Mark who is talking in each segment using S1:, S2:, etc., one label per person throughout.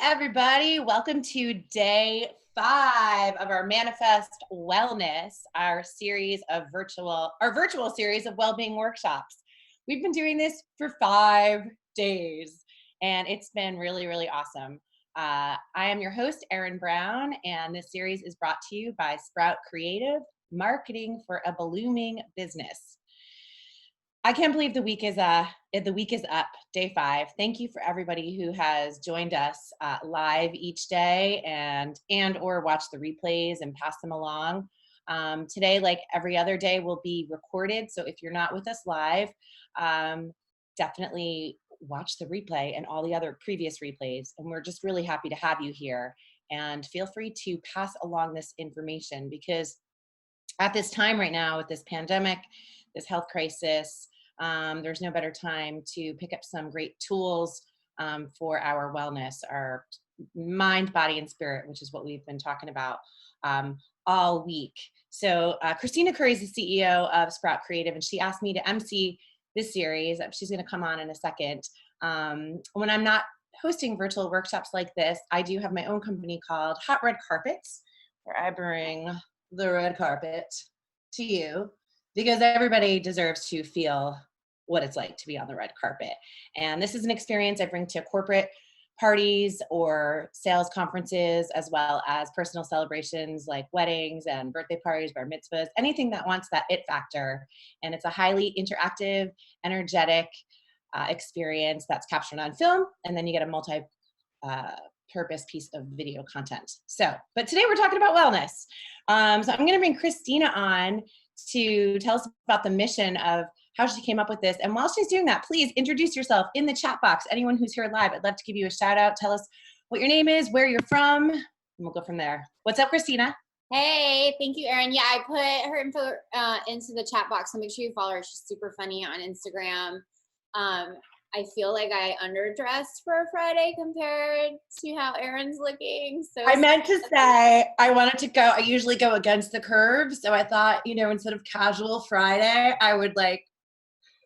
S1: everybody. Welcome to day 5 of our Manifest Wellness, our virtual series of well-being workshops. We've been doing this for 5 days, and it's been really, really awesome. I am your host, Erin Brown, and this series is brought to you by Sprout Creative, marketing for a blooming business. I can't believe the week is up, day 5. Thank you for everybody who has joined us live each day and or watch the replays and pass them along. Today, like every other day, will be recorded. So if you're not with us live, definitely watch the replay and all the other previous replays. And we're just really happy to have you here. And feel free to pass along this information, because at this time right now with this pandemic, this health crisis, there's no better time to pick up some great tools for our wellness, our mind, body, and spirit, which is what we've been talking about all week. So Christina Curry is the CEO of Sprout Creative, and she asked me to MC this series. She's going to come on in a second. When I'm not hosting virtual workshops like this, I do have my own company called Hot Red Carpets, where I bring the red carpet to you, because everybody deserves to feel what it's like to be on the red carpet. And this is an experience I bring to corporate parties or sales conferences, as well as personal celebrations like weddings and birthday parties, bar mitzvahs, anything that wants that it factor. And it's a highly interactive, energetic experience that's captured on film. And then you get a multi-purpose piece of video content. But today we're talking about wellness. So I'm going to bring Christina on to tell us about the mission of how she came up with this. And while she's doing that, please introduce yourself in the chat box. Anyone who's here live, I'd love to give you a shout out. Tell us what your name is, where you're from, and we'll go from there. What's up, Christina?
S2: Hey, thank you, Erin. Yeah, I put her info into the chat box, so make sure you follow her. She's super funny on Instagram. I feel like I underdressed for a Friday compared to how Erin's looking. So
S1: I meant to say I usually go against the curve. So I thought, instead of casual Friday, I would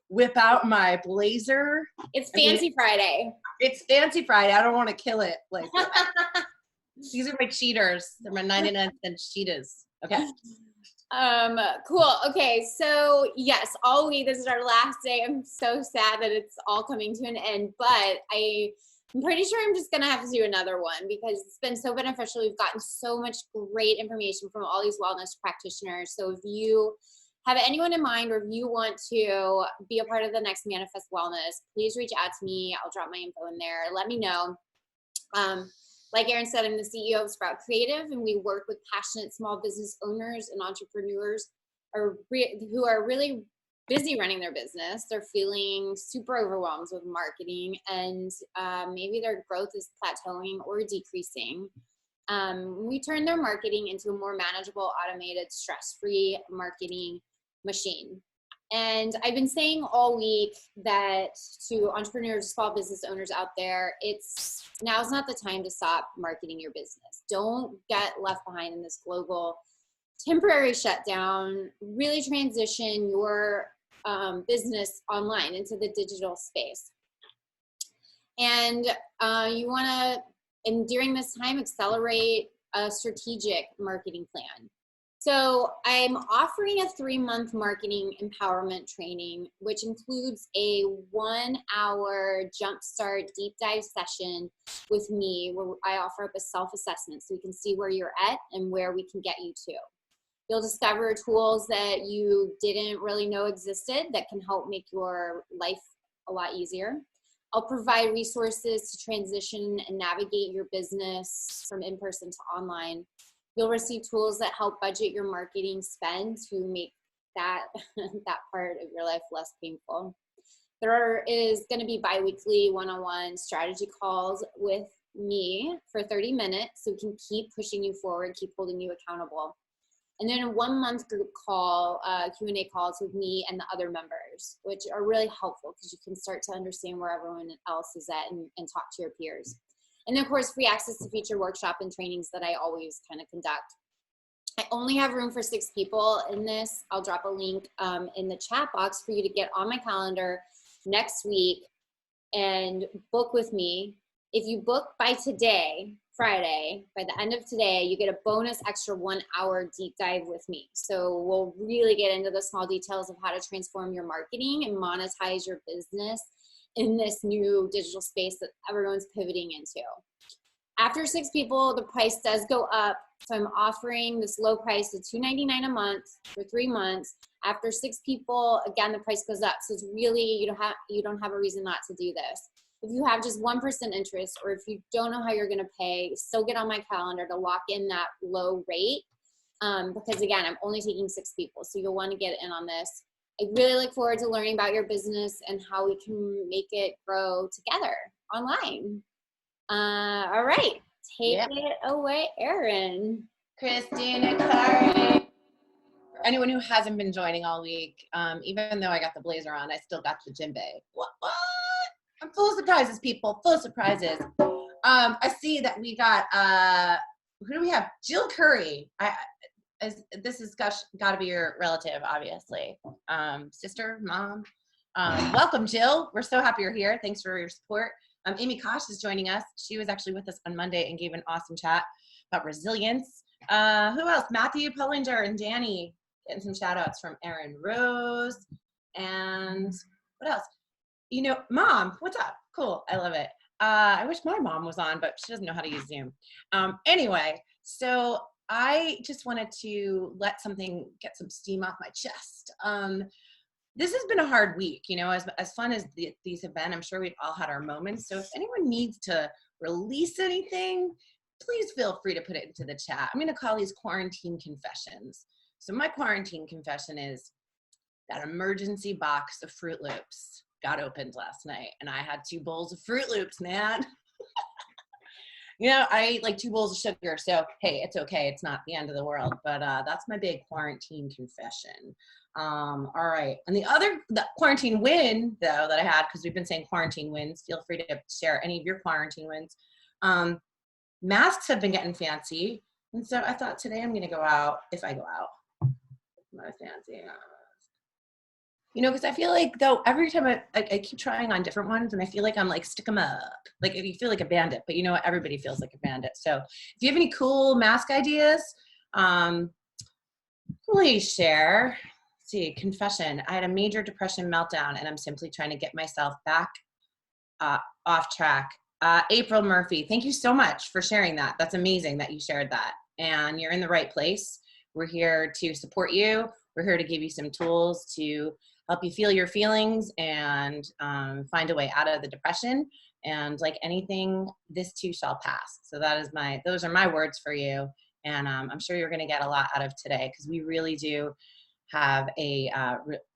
S1: whip out my blazer.
S2: It's Fancy Friday.
S1: It's Fancy Friday. I don't want to kill it. These are my cheaters. They're my 99-cent cheetahs. Okay.
S2: Cool. Okay. So yes, all week, this is our last day. I'm so sad that it's all coming to an end, but I'm pretty sure I'm just going to have to do another one, because it's been so beneficial. We've gotten so much great information from all these wellness practitioners. So if you have anyone in mind, or if you want to be a part of the next Manifest Wellness, please reach out to me. I'll drop my info in there. Let me know. Like Erin said, I'm the CEO of Sprout Creative, and we work with passionate small business owners and entrepreneurs who are really busy running their business. They're feeling super overwhelmed with marketing, and maybe their growth is plateauing or decreasing. We turn their marketing into a more manageable, automated, stress-free marketing machine. And I've been saying all week that to entrepreneurs, small business owners out there, now's not the time to stop marketing your business. Don't get left behind in this global temporary shutdown. Really transition your business online into the digital space. And you want to, and during this time, accelerate a strategic marketing plan. So I'm offering a 3-month marketing empowerment training, which includes a 1-hour jumpstart deep dive session with me, where I offer up a self-assessment so we can see where you're at and where we can get you to. You'll discover tools that you didn't really know existed that can help make your life a lot easier. I'll provide resources to transition and navigate your business from in-person to online. You'll receive tools that help budget your marketing spend to make that part of your life less painful. There is going to be bi-weekly one-on-one strategy calls with me for 30 minutes, so we can keep pushing you forward, keep holding you accountable. And then a 1-month group call, Q&A calls with me and the other members, which are really helpful because you can start to understand where everyone else is at and talk to your peers. And then, of course, free access to feature workshop and trainings that I always kind of conduct. I only have room for 6 people in this. I'll drop a link in the chat box for you to get on my calendar next week and book with me. if you book by today, Friday, by the end of today, you get a bonus extra 1 hour deep dive with me. So we'll really get into the small details of how to transform your marketing and monetize your business in this new digital space that everyone's pivoting into. After 6 people, the price does go up. So I'm offering this low price of $2.99 a month for 3 months. After 6 people, again, the price goes up. So it's really, you don't have a reason not to do this. If you have just 1% interest, or if you don't know how you're going to pay, still get on my calendar to lock in that low rate. Because again, I'm only taking 6 people. So you'll want to get in on this. I really look forward to learning about your business and how we can make it grow together online. All right, take it away, Erin.
S1: Christina Curry. For anyone who hasn't been joining all week, even though I got the blazer on, I still got the djembe. What? I'm full of surprises, people. Full of surprises. I see that we got, who do we have? Jill Curry. This has got to be your relative, obviously. Sister, mom. Welcome, Jill. We're so happy you're here. Thanks for your support. Amy Kosh is joining us. She was actually with us on Monday and gave an awesome chat about resilience. Who else? Matthew Pullinger and Danny getting some shout outs from Erin Rose. And what else? You know, Mom, what's up? Cool. I love it. I wish my mom was on, but she doesn't know how to use Zoom. Anyway, so I just wanted to get some steam off my chest. This has been a hard week, you know, as fun as these have been. I'm sure we've all had our moments. So if anyone needs to release anything, please feel free to put it into the chat. I'm going to call these quarantine confessions. So my quarantine confession is that emergency box of Fruit Loops got opened last night, and I had 2 bowls of Fruit Loops, man. You know, I ate like 2 bowls of sugar, so hey, it's okay. It's not the end of the world, but that's my big quarantine confession. All right, and the quarantine win, though, that I had, because we've been saying quarantine wins, feel free to share any of your quarantine wins. Masks have been getting fancy, and so I thought today I'm gonna go out, if I go out, my fancy you know, because I feel like, though, every time I keep trying on different ones, and I feel like I'm like, stick them up. Like, you feel like a bandit, but you know what? Everybody feels like a bandit. So if you have any cool mask ideas, please share. Let's see, confession. I had a major depression meltdown, and I'm simply trying to get myself back off track. April Murphy, thank you so much for sharing that. That's amazing that you shared that. And you're in the right place. We're here to support you. We're here to give you some tools to help you feel your feelings and find a way out of the depression. And like anything, this too shall pass. So those are my words for you. And I'm sure you're gonna get a lot out of today, because we really do have a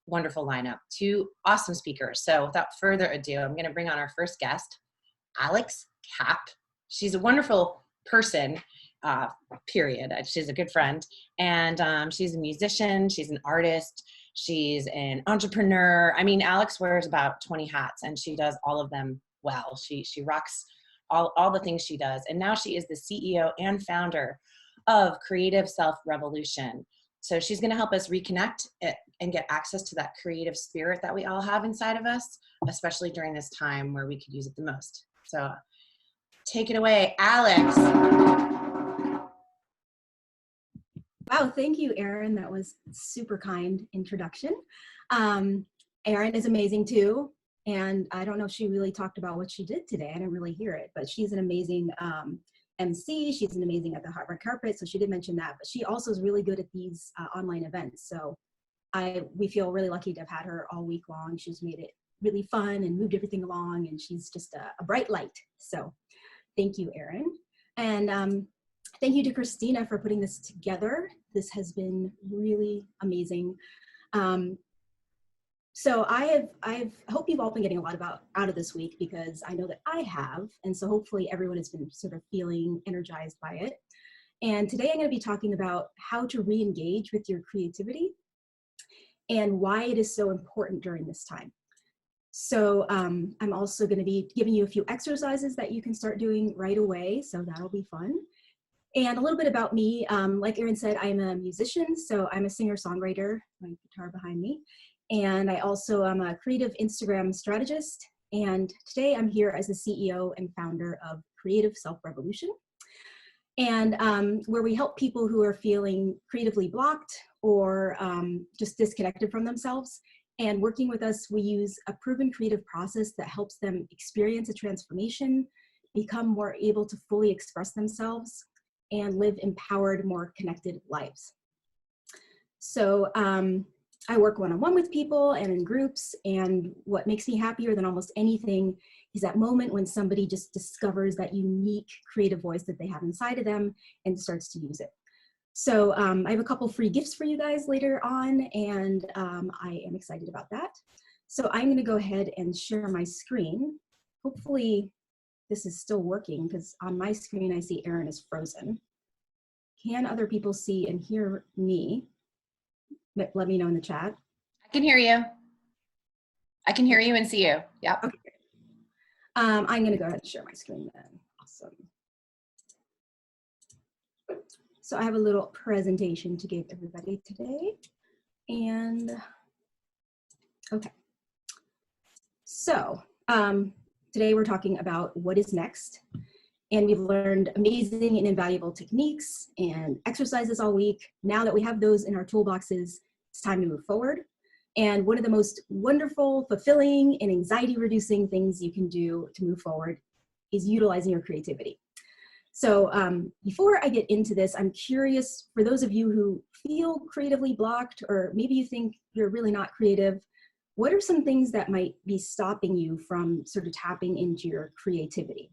S1: wonderful lineup, 2 awesome speakers. So without further ado, I'm gonna bring on our first guest, Alex Cappe. She's a wonderful person, period. She's a good friend. And she's a musician, she's an artist, she's an entrepreneur. I mean, Alex wears about 20 hats, and she does all of them well. She rocks all the things she does. And now she is the CEO and founder of Creative Self Revolution. So she's going to help us reconnect and get access to that creative spirit that we all have inside of us, especially during this time where we could use it the most. So take it away, Alex.
S3: Wow, thank you, Erin. That was super kind introduction. Erin is amazing too. And I don't know if she really talked about what she did today. I didn't really hear it, but she's an amazing MC. She's an amazing at the Harvard Carpet. So she did mention that, but she also is really good at these online events. So we feel really lucky to have had her all week long. She's made it really fun and moved everything along, and she's just a bright light. So thank you, Erin. And thank you to Christina for putting this together. This has been really amazing. So I hope you've all been getting a lot out of this week, because I know that I have. And so hopefully everyone has been sort of feeling energized by it. And today I'm going to be talking about how to re-engage with your creativity and why it is so important during this time. So I'm also going to be giving you a few exercises that you can start doing right away. So that'll be fun. And a little bit about me. Like Erin said, I'm a musician. So I'm a singer-songwriter, my guitar behind me. And I also am a creative Instagram strategist. and today I'm here as the CEO and founder of Creative Self Revolution, and where we help people who are feeling creatively blocked or just disconnected from themselves. And working with us, we use a proven creative process that helps them experience a transformation, become more able to fully express themselves, and live empowered, more connected lives. So I work one-on-one with people and in groups, and what makes me happier than almost anything is that moment when somebody just discovers that unique creative voice that they have inside of them and starts to use it. So I have a couple free gifts for you guys later on, and I am excited about that. So I'm gonna go ahead and share my screen. Hopefully this is still working, because on my screen I see Erin is frozen. Can other people see and hear me? Let me know in the chat.
S1: I can hear you. I can hear you and see you. Yep.
S3: Okay. I'm going to go ahead and share my screen then. Awesome. So I have a little presentation to give everybody today. And okay. So today we're talking about what is next. And we've learned amazing and invaluable techniques and exercises all week. Now that we have those in our toolboxes, it's time to move forward. And one of the most wonderful, fulfilling, and anxiety-reducing things you can do to move forward is utilizing your creativity. So before I get into this, I'm curious, for those of you who feel creatively blocked, or maybe you think you're really not creative, what are some things that might be stopping you from sort of tapping into your creativity?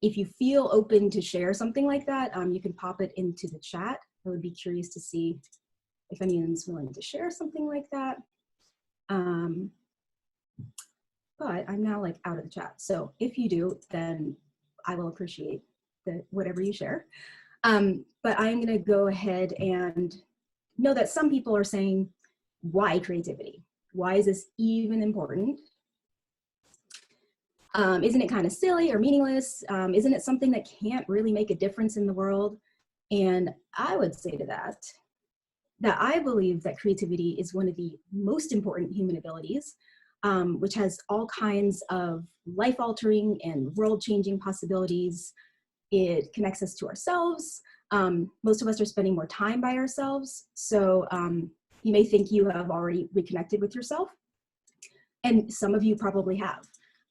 S3: If you feel open to share something like that, you can pop it into the chat. I would be curious to see if anyone's willing to share something like that. But I'm now like out of the chat. So if you do, then I will appreciate whatever you share. But I'm gonna go ahead and know that some people are saying, why creativity? Why is this even important? Isn't it kind of silly or meaningless? Isn't it something that can't really make a difference in the world? And I would say to that I believe that creativity is one of the most important human abilities, which has all kinds of life-altering and world-changing possibilities. It connects us to ourselves. Most of us are spending more time by ourselves. So you may think you have already reconnected with yourself, and some of you probably have.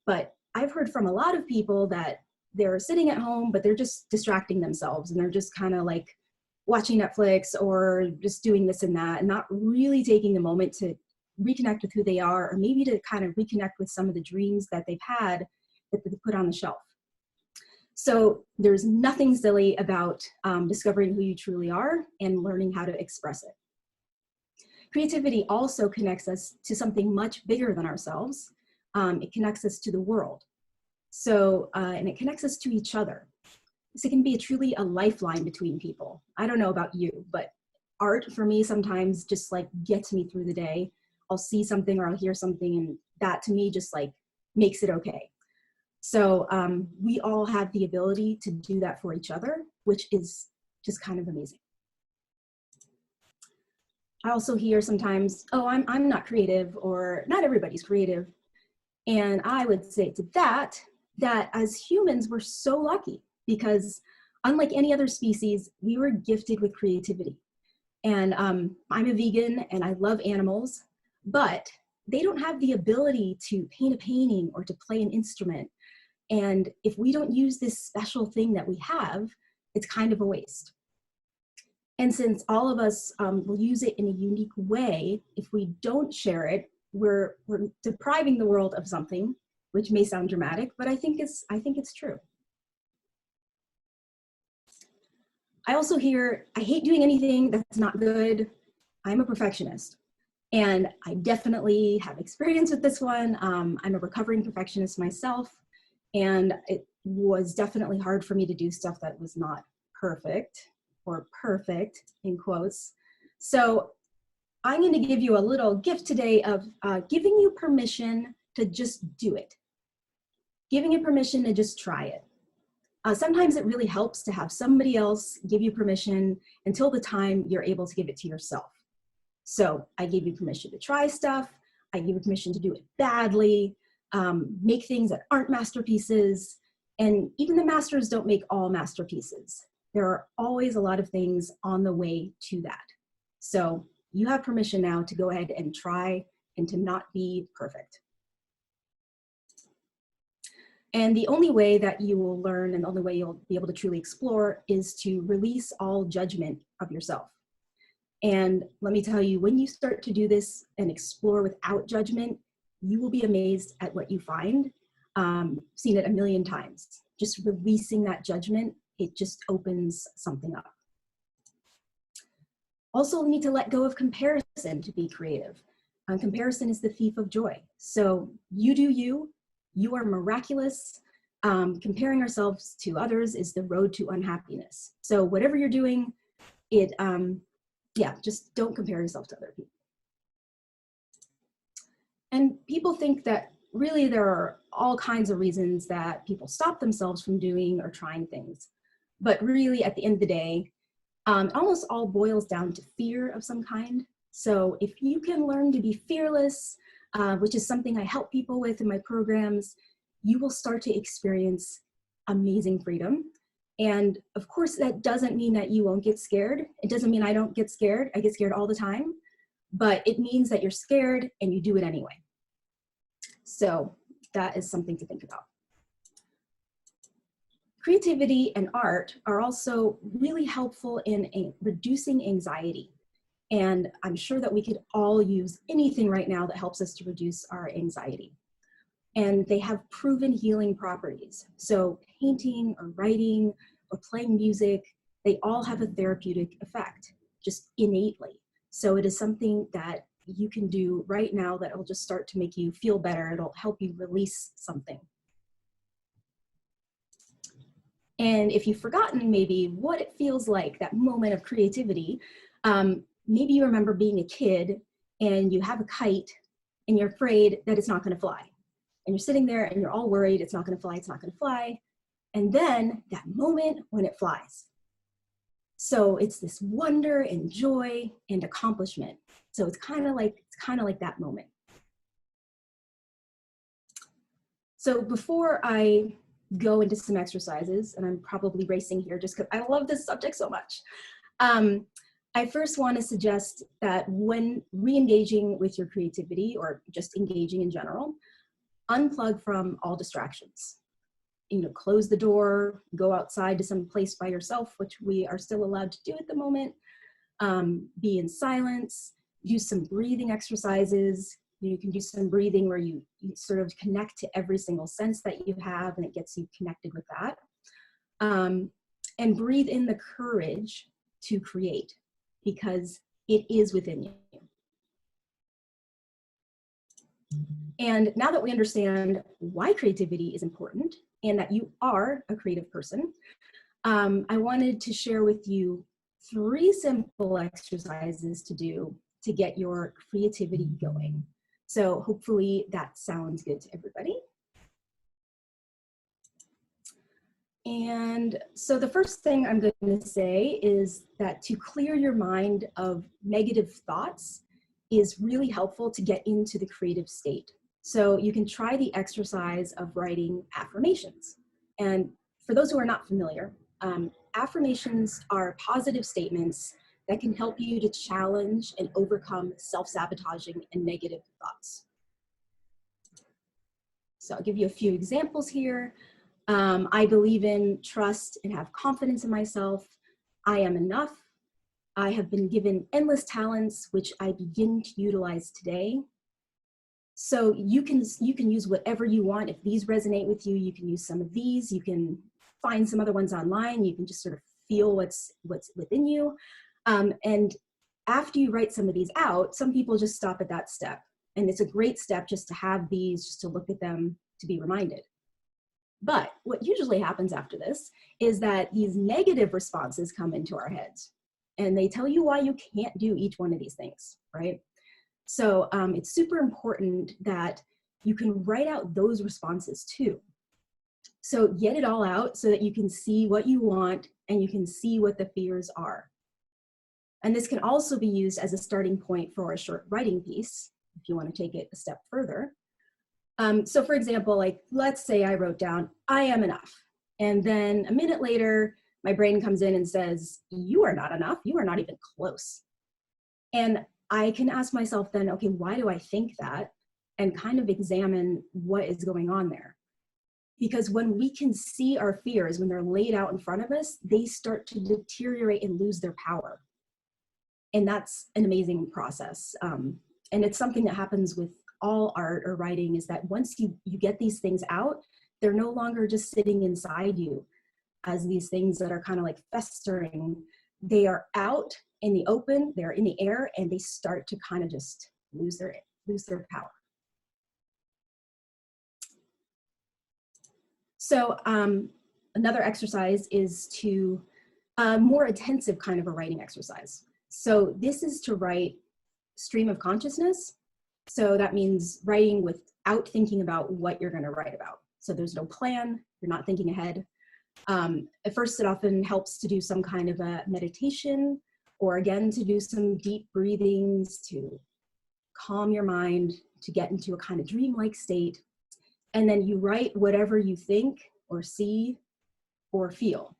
S3: But I've heard from a lot of people that they're sitting at home, but they're just distracting themselves, and they're just kind of like watching Netflix or just doing this and that, and not really taking the moment to reconnect with who they are, or maybe to kind of reconnect with some of the dreams that they've had that they put on the shelf. So there's nothing silly about discovering who you truly are and learning how to express it. Creativity also connects us to something much bigger than ourselves. It connects us to the world. So, and it connects us to each other. So it can be truly a lifeline between people. I don't know about you, but art for me sometimes just like gets me through the day. I'll see something or I'll hear something, and that to me just like makes it okay. So we all have the ability to do that for each other, which is just kind of amazing. I also hear sometimes, oh, I'm not creative, or not everybody's creative. And I would say to that as humans, we're so lucky, because unlike any other species, we were gifted with creativity. And I'm a vegan and I love animals, but they don't have the ability to paint a painting or to play an instrument. And if we don't use this special thing that we have, it's kind of a waste. And since all of us will use it in a unique way, if we don't share it, we're depriving the world of something, which may sound dramatic, but I think it's true. I also hear, I hate doing anything that's not good. I'm a perfectionist, and I definitely have experience with this one. I'm a recovering perfectionist myself, and it was definitely hard for me to do stuff that was not perfect, or perfect in quotes. So I'm going to give you a little gift today of giving you permission to just do it. Giving you permission to just try it. Sometimes it really helps to have somebody else give you permission until the time you're able to give it to yourself. So I gave you permission to try stuff. I gave you permission to do it badly. make things that aren't masterpieces. And even the masters don't make all masterpieces. There are always a lot of things on the way to that. So you have permission now to go ahead and try and to not be perfect. And the only way that you will learn and the only way you'll be able to truly explore is to release all judgment of yourself. And let me tell you, when you start to do this and explore without judgment, you will be amazed at what you find. Seen it a million times. Just releasing that judgment, it just opens something up. Also, we need to let go of comparison to be creative. Comparison is the thief of joy. So you do you. You are miraculous. Comparing ourselves to others is the road to unhappiness. So whatever you're doing, just don't compare yourself to other people. And people think that really there are all kinds of reasons that people stop themselves from doing or trying things. But really, at the end of the day, it almost all boils down to fear of some kind. So if you can learn to be fearless, which is something I help people with in my programs, you will start to experience amazing freedom. And of course, that doesn't mean that you won't get scared. It doesn't mean I don't get scared. I get scared all the time, but it means that you're scared and you do it anyway. So that is something to think about. Creativity and art are also really helpful in reducing anxiety. And I'm sure that we could all use anything right now that helps us to reduce our anxiety. And they have proven healing properties. So painting or writing or playing music, they all have a therapeutic effect, just innately. So it is something that you can do right now that will just start to make you feel better. It'll help you release something. And if you've forgotten maybe what it feels like, that moment of creativity, maybe you remember being a kid and you have a kite and you're afraid that it's not going to fly. And you're sitting there and you're all worried, it's not going to fly, it's not going to fly. And then that moment when it flies. So it's this wonder and joy and accomplishment. So it's kind of like that moment. So before I go into some exercises, and I'm probably racing here just because I love this subject so much, I first want to suggest that when re-engaging with your creativity or just engaging in general, unplug from all distractions. Close the door, go outside to some place by yourself, which we are still allowed to do at the moment. Be in silence, use some breathing exercises. You can do some breathing where you sort of connect to every single sense that you have, and it gets you connected with that. And breathe in the courage to create, because it is within you. And now that we understand why creativity is important and that you are a creative person, I wanted to share with you 3 simple exercises to do to get your creativity going. So hopefully that sounds good to everybody. And so the first thing I'm going to say is that to clear your mind of negative thoughts is really helpful to get into the creative state. So you can try the exercise of writing affirmations. And for those who are not familiar, affirmations are positive statements that can help you to challenge and overcome self-sabotaging and negative thoughts. So I'll give you a few examples here. I believe in, trust, and have confidence in myself. I am enough. I have been given endless talents, which I begin to utilize today. So you can use whatever you want. If these resonate with you, you can use some of these. You can find some other ones online. You can just sort of feel what's within you. And after you write some of these out, some people just stop at that step. And it's a great step just to have these, just to look at them, to be reminded. But what usually happens after this is that these negative responses come into our heads. And they tell you why you can't do each one of these things, right? So it's super important that you can write out those responses too. So get it all out so that you can see what you want and you can see what the fears are. And this can also be used as a starting point for a short writing piece, if you want to take it a step further. So for example, like, let's say I wrote down, I am enough. And then a minute later, my brain comes in and says, you are not enough. You are not even close. And I can ask myself then, okay, why do I think that? And kind of examine what is going on there. Because when we can see our fears, when they're laid out in front of us, they start to deteriorate and lose their power. And that's an amazing process. And it's something that happens with all art or writing, is that once you get these things out, they're no longer just sitting inside you as these things that are kind of like festering. They are out in the open, they're in the air, and they start to kind of just lose their power. So another exercise is to more intensive kind of a writing exercise. So this is to write stream of consciousness. So that means writing without thinking about what you're going to write about. So there's no plan, you're not thinking ahead. At first, it often helps to do some kind of a meditation, or again, to do some deep breathings to calm your mind, to get into a kind of dreamlike state. And then you write whatever you think or see or feel.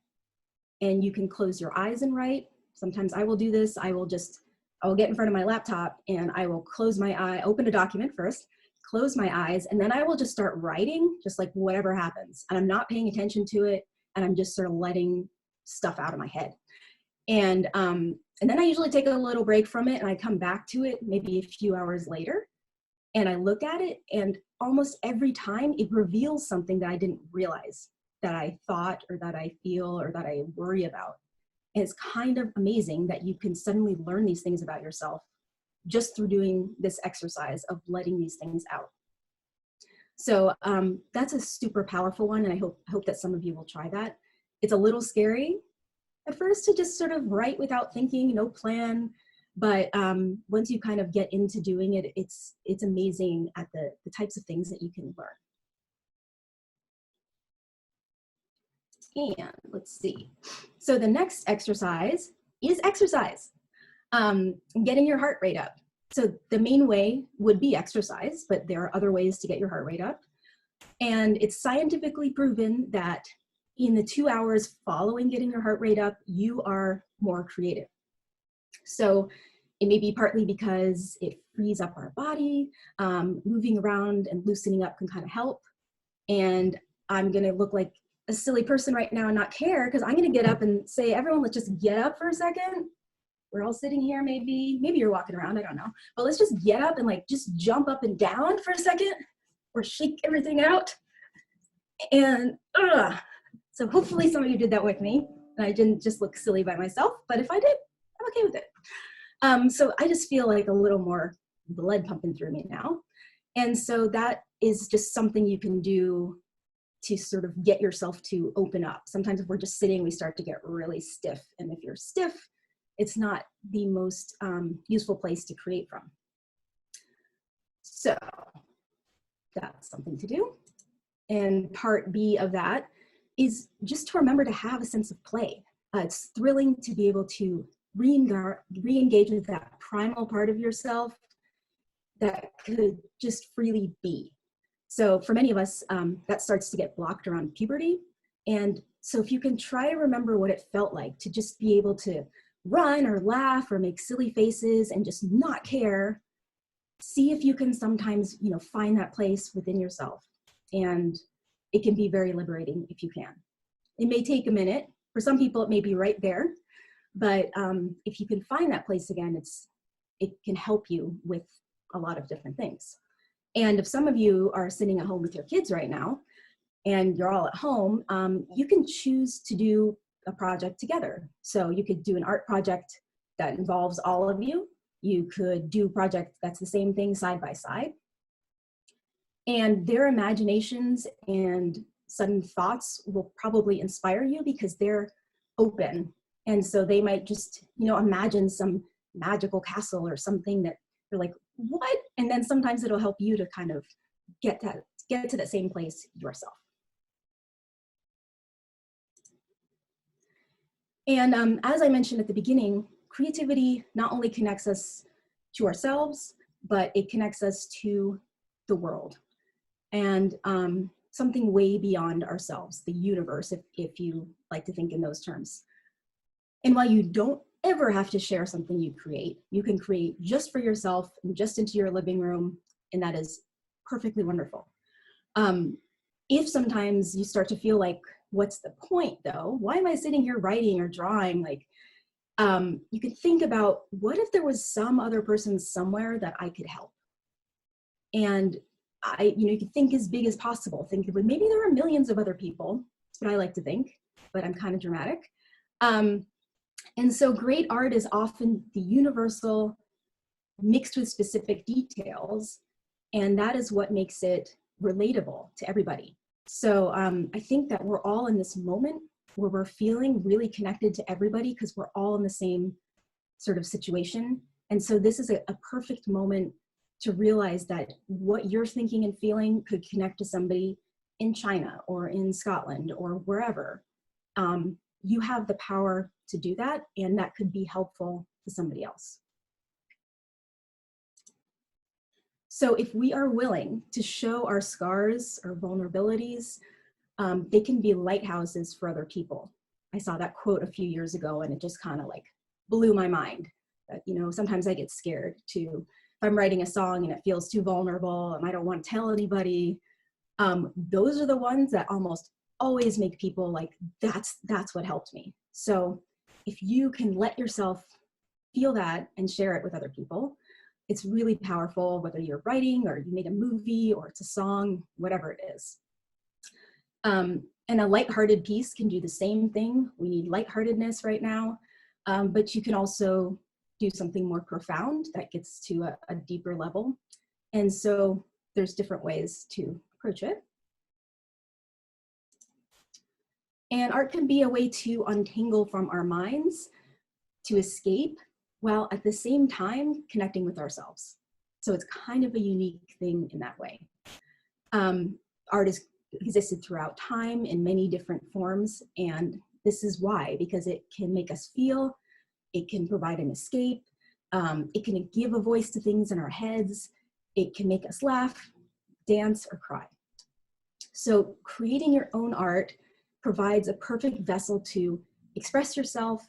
S3: And you can close your eyes and write. Sometimes I will do this. I will get in front of my laptop and I will close my eye, open a document first, close my eyes, and then I will just start writing, just like whatever happens. And I'm not paying attention to it, and I'm just sort of letting stuff out of my head. And then I usually take a little break from it, and I come back to it maybe a few hours later, and I look at it, and almost every time it reveals something that I didn't realize that I thought or that I feel or that I worry about. And it's kind of amazing that you can suddenly learn these things about yourself just through doing this exercise of letting these things out. So that's a super powerful one, and I hope that some of you will try that. It's a little scary at first to just sort of write without thinking, no plan, but once you kind of get into doing it, it's amazing at the types of things that you can learn. And let's see. So the next exercise is exercise, getting your heart rate up. So the main way would be exercise, but there are other ways to get your heart rate up. And it's scientifically proven that in the 2 hours following getting your heart rate up, you are more creative. So it may be partly because it frees up our body, moving around and loosening up can kind of help. And I'm gonna look like a silly person right now and not care, because I'm gonna get up and say, everyone, let's just get up for a second. We're all sitting here, maybe you're walking around, I don't know. But let's just get up and like just jump up and down for a second, or shake everything out. And so hopefully some of you did that with me, and I didn't just look silly by myself, but if I did, I'm okay with it. So I just feel like a little more blood pumping through me now. And so that is just something you can do to sort of get yourself to open up. Sometimes if we're just sitting, we start to get really stiff. And if you're stiff, it's not the most useful place to create from. So that's something to do. And part B of that is just to remember to have a sense of play. It's thrilling to be able to re-engage with that primal part of yourself that could just freely be. So for many of us, that starts to get blocked around puberty. And so if you can try to remember what it felt like to just be able to run or laugh or make silly faces and just not care, see if you can sometimes, find that place within yourself. And it can be very liberating if you can. It may take a minute. For some people, it may be right there. But if you can find that place again, it can help you with a lot of different things. And if some of you are sitting at home with your kids right now, and you're all at home, you can choose to do a project together. So you could do an art project that involves all of you. You could do a project that's the same thing side by side. And their imaginations and sudden thoughts will probably inspire you because they're open. And so they might just, imagine some magical castle or something that you're like, what? And then sometimes it'll help you to kind of get to that same place yourself. And as I mentioned at the beginning, creativity not only connects us to ourselves, but it connects us to the world. and something way beyond ourselves, the universe, if you like to think in those terms. And while you don't ever have to share something you create, you can create just for yourself and just into your living room, and that is perfectly wonderful. If sometimes you start to feel like, what's the point though? Why am I sitting here writing or drawing? Like, you can think about, what if there was some other person somewhere that I could help? And you can think as big as possible. Think of, maybe there are millions of other people. That's what I like to think, but I'm kind of dramatic. And so great art is often the universal mixed with specific details. And that is what makes it relatable to everybody. So I think that we're all in this moment where we're feeling really connected to everybody because we're all in the same sort of situation. And so this is a perfect moment to realize that what you're thinking and feeling could connect to somebody in China or in Scotland or wherever. You have the power to do that, and that could be helpful to somebody else. So if we are willing to show our scars or vulnerabilities, they can be lighthouses for other people. I saw that quote a few years ago, and it just kind of like blew my mind. That, sometimes I get scared too. If I'm writing a song and it feels too vulnerable and I don't want to tell anybody, those are the ones that almost always make people like, that's what helped me. So if you can let yourself feel that and share it with other people, it's really powerful, whether you're writing or you made a movie or it's a song, whatever it is. And a lighthearted piece can do the same thing. We need lightheartedness right now, but you can also do something more profound that gets to a deeper level. And so there's different ways to approach it. And art can be a way to untangle from our minds, to escape, while at the same time connecting with ourselves. So it's kind of a unique thing in that way. Art has existed throughout time in many different forms, and this is why, because it can make us feel, it can provide an escape, it can give a voice to things in our heads, it can make us laugh, dance, or cry. So creating your own art provides a perfect vessel to express yourself,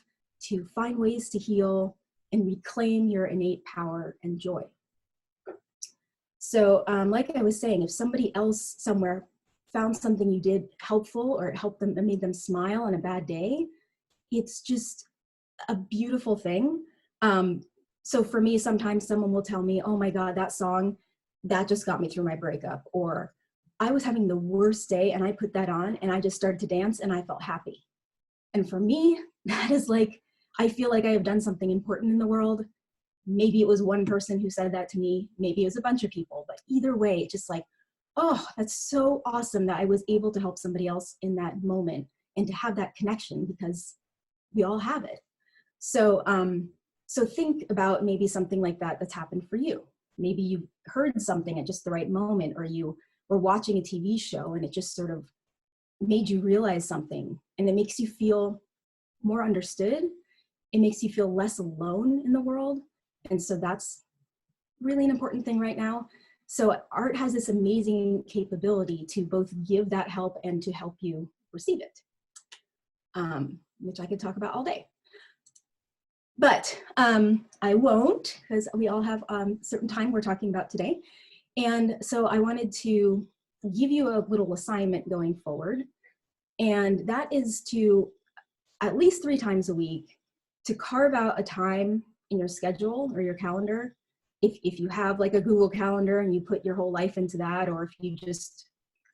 S3: to find ways to heal, and reclaim your innate power and joy. So like I was saying, if somebody else somewhere found something you did helpful, or it helped them and made them smile on a bad day, it's just a beautiful thing. So for me, sometimes someone will tell me, oh my God, that song, that just got me through my breakup. Or I was having the worst day and I put that on and I just started to dance and I felt happy. And for me, that is like, I feel like I have done something important in the world. Maybe it was one person who said that to me. Maybe it was a bunch of people, but either way, it's just like, oh, that's so awesome that I was able to help somebody else in that moment and to have that connection, because we all have it. So, so think about maybe something like that that's happened for you. Maybe you heard something at just the right moment, or you were watching a TV show and it just sort of made you realize something, and it makes you feel more understood. It makes you feel less alone in the world. And so that's really an important thing right now. So art has this amazing capability to both give that help and to help you receive it, which I could talk about all day. But I won't, because we all have a certain time we're talking about today. And so I wanted to give you a little assignment going forward. And that is to, at least 3 times a week, to carve out a time in your schedule or your calendar. If you have like a Google Calendar and you put your whole life into that, or if you just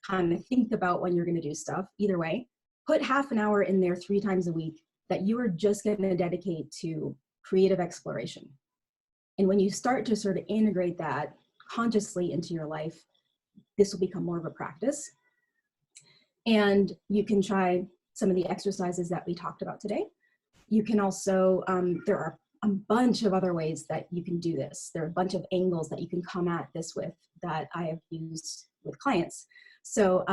S3: kind of think about when you're going to do stuff, either way, put half an hour in there 3 times a week that you are just going to dedicate to creative exploration. And when you start to sort of integrate that consciously into your life, this will become more of a practice. And you can try some of the exercises that we talked about today. You can also, there are a bunch of other ways that you can do this. There are a bunch of angles that you can come at this with that I have used with clients. So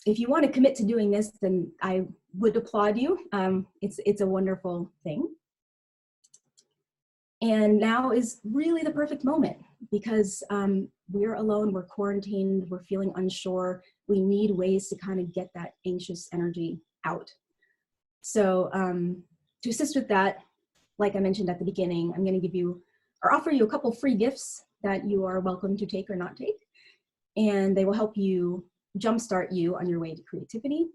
S3: if you want to commit to doing this, then I would applaud you. It's a wonderful thing. And now is really the perfect moment, because we're alone, we're quarantined, we're feeling unsure. We need ways to kind of get that anxious energy out. So to assist with that, like I mentioned at the beginning, I'm going to give you or offer you a couple free gifts that you are welcome to take or not take. And they will help you jumpstart you on your way to creativity.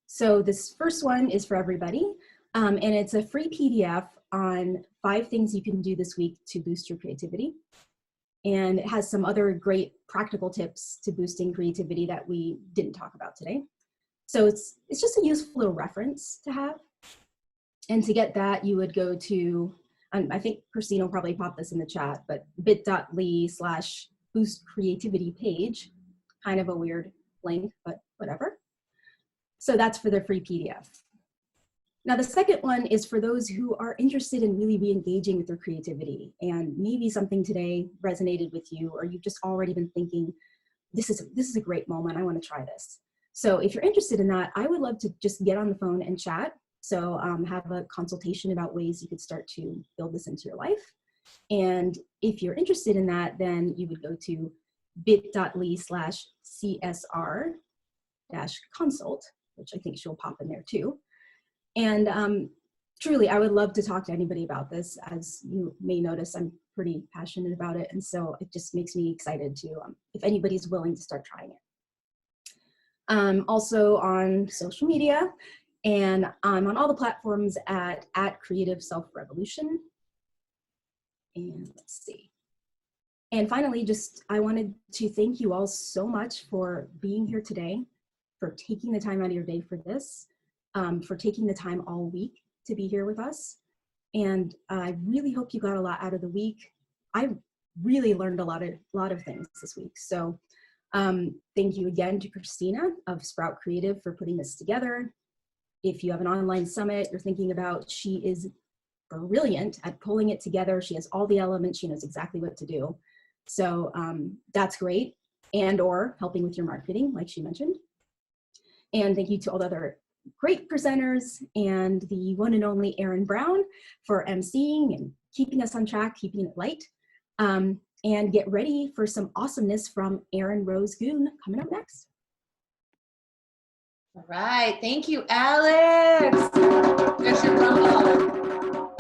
S3: So this first one is for everybody, and it's a free PDF on 5 things you can do this week to boost your creativity. And it has some other great practical tips to boosting creativity that we didn't talk about today. So it's just a useful little reference to have. And to get that, you would go to, I think Christine will probably pop this in the chat, but bit.ly/boost creativity page, kind of a weird link, but whatever. So that's for the free PDF. Now, the second one is for those who are interested in really re-engaging with their creativity, and maybe something today resonated with you, or you've just already been thinking, this is a great moment, I want to try this. So if you're interested in that, I would love to just get on the phone and chat. So have a consultation about ways you could start to build this into your life. And if you're interested in that, then you would go to bit.ly/CSR-consult, which I think she'll pop in there too. And truly, I would love to talk to anybody about this. As you may notice, I'm pretty passionate about it. And so it just makes me excited to, if anybody's willing to start trying it. Also on social media, and I'm on all the platforms at Creative Self Revolution. And let's see. And finally, I wanted to thank you all so much for being here today, for taking the time out of your day for this, for taking the time all week to be here with us. And I really hope you got a lot out of the week. I really learned a lot of things this week. So thank you again to Christina of Sprout Creative for putting this together. If you have an online summit you're thinking about, she is brilliant at pulling it together. She has all the elements. She knows exactly what to do. So that's great. And or helping with your marketing, like she mentioned. And thank you to all the other great presenters and the one and only Erin Brown for emceeing and keeping us on track, keeping it light. And get ready for some awesomeness from Erin Rose Goon coming up next.
S1: All right, thank you, Alex. There's your rumble.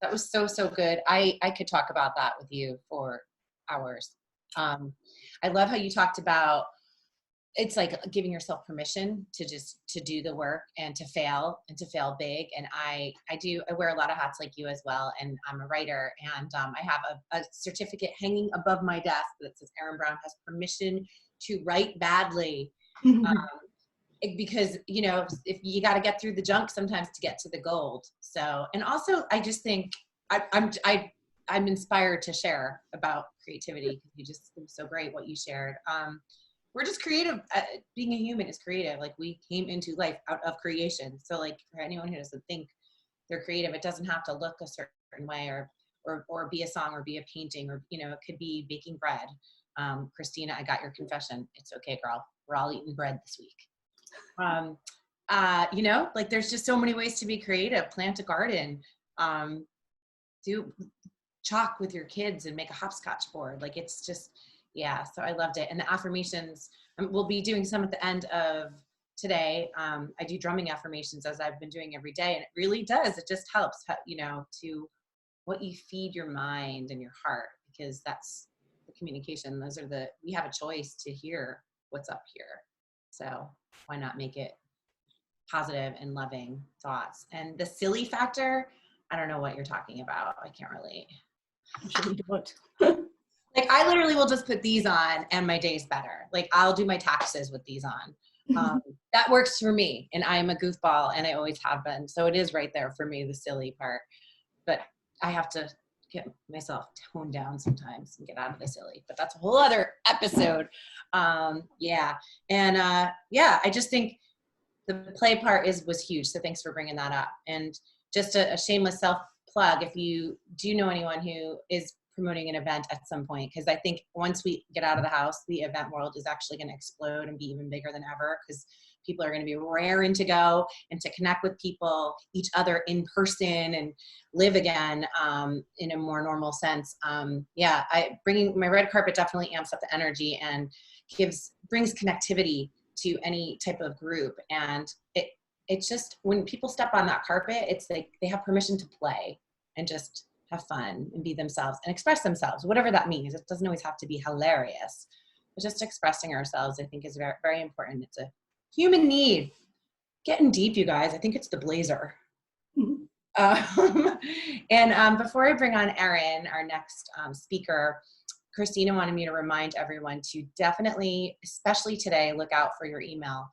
S1: That was so good. I could talk about that with you for hours. I love how you talked about, it's like giving yourself permission to do the work and to fail big. And I wear a lot of hats like you as well. And I'm a writer, and I have a certificate hanging above my desk that says Erin Brown has permission to write badly. Because, you know, if you got to get through the junk sometimes to get to the gold. So, and also I just think I'm inspired to share about creativity, because you just, it was so great what you shared. We're just creative. Being a human is creative. Like, we came into life out of creation. So like, for anyone who doesn't think they're creative, it doesn't have to look a certain way or be a song or be a painting, or, you know, it could be baking bread. Christina, I got your confession. It's okay, girl. We're all eating bread this week. You know, like, there's just so many ways to be creative. Plant a garden, do chalk with your kids and make a hopscotch board. Like, it's just, yeah, so I loved it. And the affirmations, we'll be doing some at the end of today. I do drumming affirmations, as I've been doing every day, and it really does. It just helps, you know, to what you feed your mind and your heart, because that's the communication. We have a choice to hear what's up here. So why not make it positive and loving thoughts? And the silly factor, I don't know what you're talking about. I can't relate.
S3: I'm sure you don't.
S1: Like, I literally will just put these on and my day's better. Like, I'll do my taxes with these on. That works for me. And I'm a goofball, and I always have been. So it is right there for me, the silly part. But I have to get myself toned down sometimes and get out of the silly. But that's a whole other episode. Yeah. And yeah, I just think the play part was huge. So thanks for bringing that up. And just a shameless self plug, if you do know anyone who is promoting an event at some point, because I think once we get out of the house, the event world is actually going to explode and be even bigger than ever, because people are going to be raring to go and to connect with people, each other in person, and live again in a more normal sense. Yeah, bringing my red carpet definitely amps up the energy and brings connectivity to any type of group. And it's just, when people step on that carpet, it's like they have permission to play and just have fun and be themselves and express themselves, whatever that means. It doesn't always have to be hilarious, but just expressing ourselves, I think, is very, very important. It's a human need. Getting deep, you guys. I think it's the blazer. And before I bring on Erin, our next speaker, Christina wanted me to remind everyone to definitely, especially today, look out for your email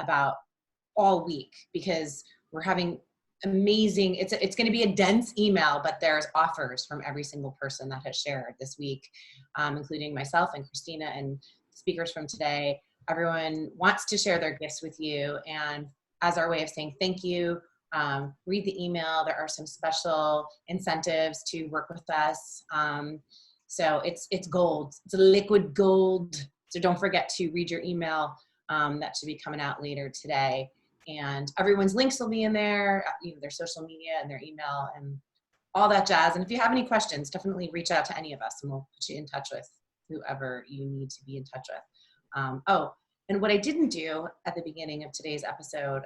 S1: about all week, because we're having amazing, it's going to be a dense email, but there's offers from every single person that has shared this week, including myself and Christina and speakers from today. Everyone wants to share their gifts with you, and as our way of saying thank you, read the email. There are some special incentives to work with us. So it's gold. It's a liquid gold. So don't forget to read your email. That should be coming out later today. And everyone's links will be in there, their social media and their email and all that jazz. And if you have any questions, definitely reach out to any of us and we'll put you in touch with whoever you need to be in touch with. Oh, and what I didn't do at the beginning of today's episode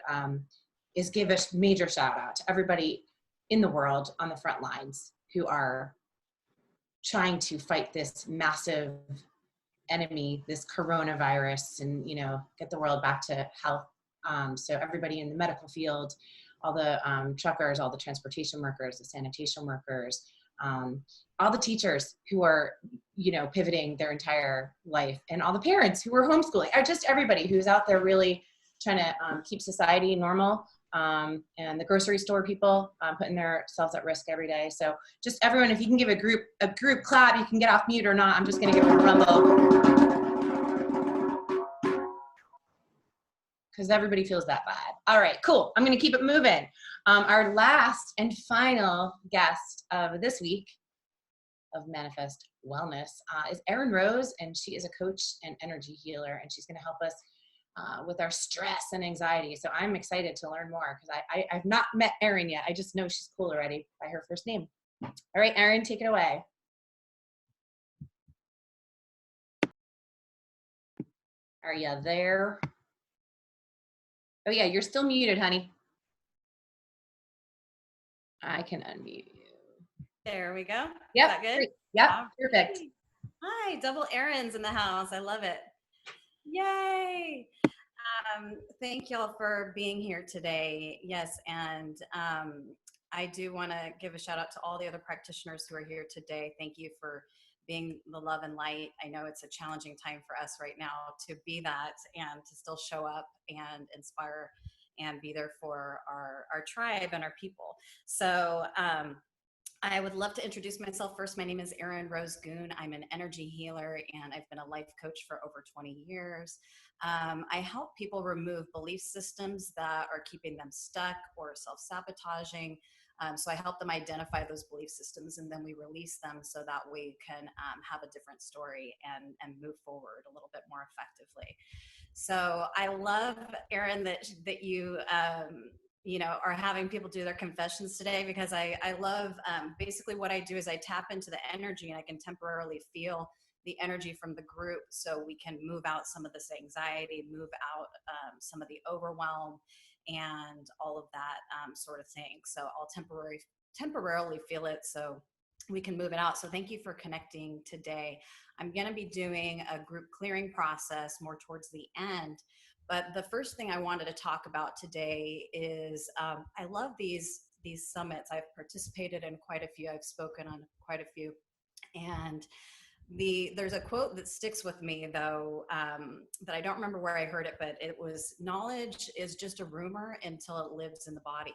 S1: is give a major shout out to everybody in the world on the front lines who are trying to fight this massive enemy, this coronavirus, and get the world back to health. So everybody in the medical field, all the truckers, all the transportation workers, the sanitation workers, all the teachers who are pivoting their entire life, and all the parents who are homeschooling, or just everybody who's out there really trying to keep society normal. And the grocery store people putting themselves at risk every day. So just everyone, if you can give a group clap, you can get off mute or not. I'm just going to give it a rumble because everybody feels that vibe. All right, cool. I'm going to keep it moving. Our last and final guest of this week of Manifest Wellness is Erin Rose, and she is a coach and energy healer, and she's going to help us with our stress and anxiety. So I'm excited to learn more because I've not met Erin yet. I just know she's cool already by her first name. All right, Erin, take it away. Are you there? Oh yeah, you're still muted, honey. I can unmute you.
S4: There we go.
S1: Yep.
S4: Is that good?
S1: Great. Yep.
S4: All
S1: Perfect.
S4: right. Hi, double Erin's in the house. I love it. Yay. Thank y'all for being here today. Yes, and I do want to give a shout out to all the other practitioners who are here today. Thank you for being the love and light. I know it's a challenging time for us right now to be that and to still show up and inspire and be there for our tribe and our people. So I would love to introduce myself first. My name is Erin Rose Goon. I'm an energy healer and I've been a life coach for over 20 years. I help people remove belief systems that are keeping them stuck or self-sabotaging. So I help them identify those belief systems and then we release them so that we can have a different story and move forward a little bit more effectively. So I love, Erin, that you are having people do their confessions today, because I love basically what I do is I tap into the energy and I can temporarily feel the energy from the group so we can move out some of this anxiety, move out some of the overwhelm and all of that sort of thing. So I'll temporarily feel it so we can move it out. So thank you for connecting today. I'm going to be doing a group clearing process more towards the end. But the first thing I wanted to talk about today is I love these summits. I've participated in quite a few. I've spoken on quite a few. And there's a quote that sticks with me, though, that I don't remember where I heard it, but it was, knowledge is just a rumor until it lives in the body.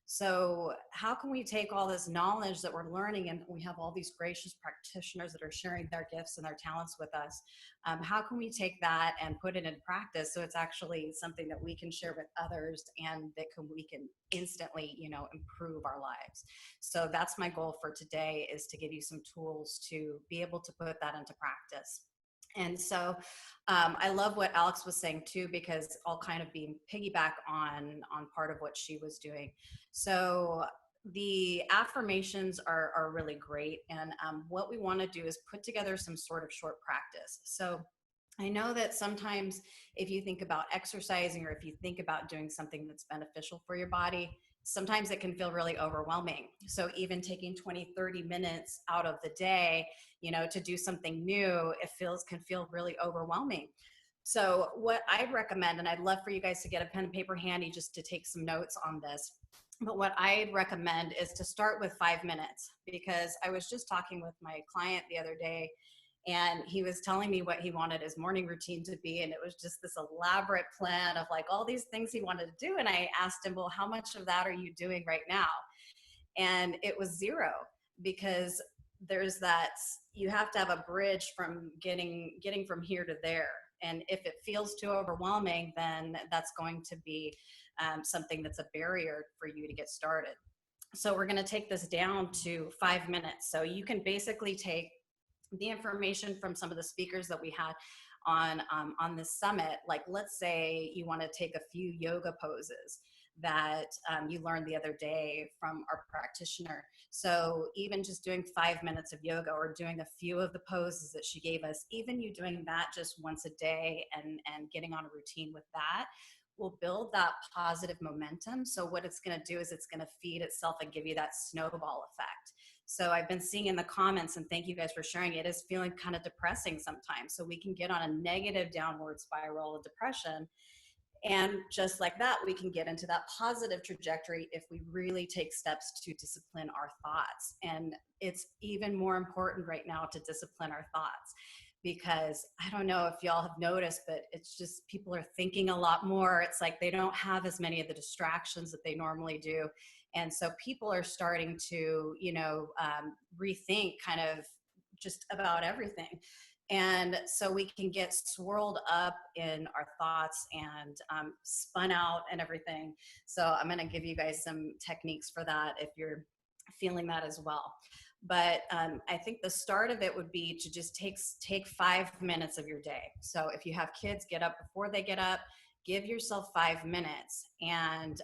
S4: So how can we take all this knowledge that we're learning, and we have all these gracious practitioners that are sharing their gifts and their talents with us, how can we take that and put it in practice so it's actually something that we can share with others and that we can instantly, improve our lives. So that's my goal for today, is to give you some tools to be able to put that into practice. And so I love what Alex was saying too, because I'll kind of be piggyback on part of what she was doing. So the affirmations are really great. And what we want to do is put together some sort of short practice. So I know that sometimes if you think about exercising or if you think about doing something that's beneficial for your body, sometimes it can feel really overwhelming. So even taking 20, 30 minutes out of the day, to do something new, can feel really overwhelming. So what I'd recommend, and I'd love for you guys to get a pen and paper handy just to take some notes on this, but what I'd recommend is to start with 5 minutes, because I was just talking with my client the other day, and he was telling me what he wanted his morning routine to be. And it was just this elaborate plan of like all these things he wanted to do. And I asked him, well, how much of that are you doing right now? And it was zero, because there's that, you have to have a bridge from getting from here to there. And if it feels too overwhelming, then that's going to be something that's a barrier for you to get started. So we're going to take this down to 5 minutes. So you can basically take the information from some of the speakers that we had on this summit. Like, let's say you want to take a few yoga poses that you learned the other day from our practitioner. So even just doing 5 minutes of yoga, or doing a few of the poses that she gave us, even you doing that just once a day and getting on a routine with that, will build that positive momentum. So what it's going to do is it's going to feed itself and give you that snowball effect. So I've been seeing in the comments, and thank you guys for sharing, it is feeling kind of depressing sometimes. So we can get on a negative downward spiral of depression. And just like that, we can get into that positive trajectory if we really take steps to discipline our thoughts. And it's even more important right now to discipline our thoughts, because I don't know if y'all have noticed, but it's just people are thinking a lot more. It's like they don't have as many of the distractions that they normally do. And so people are starting to, rethink kind of just about everything. And so we can get swirled up in our thoughts and spun out and everything. So I'm going to give you guys some techniques for that if you're feeling that as well. But I think the start of it would be to just take 5 minutes of your day. So if you have kids, get up before they get up, give yourself 5 minutes. And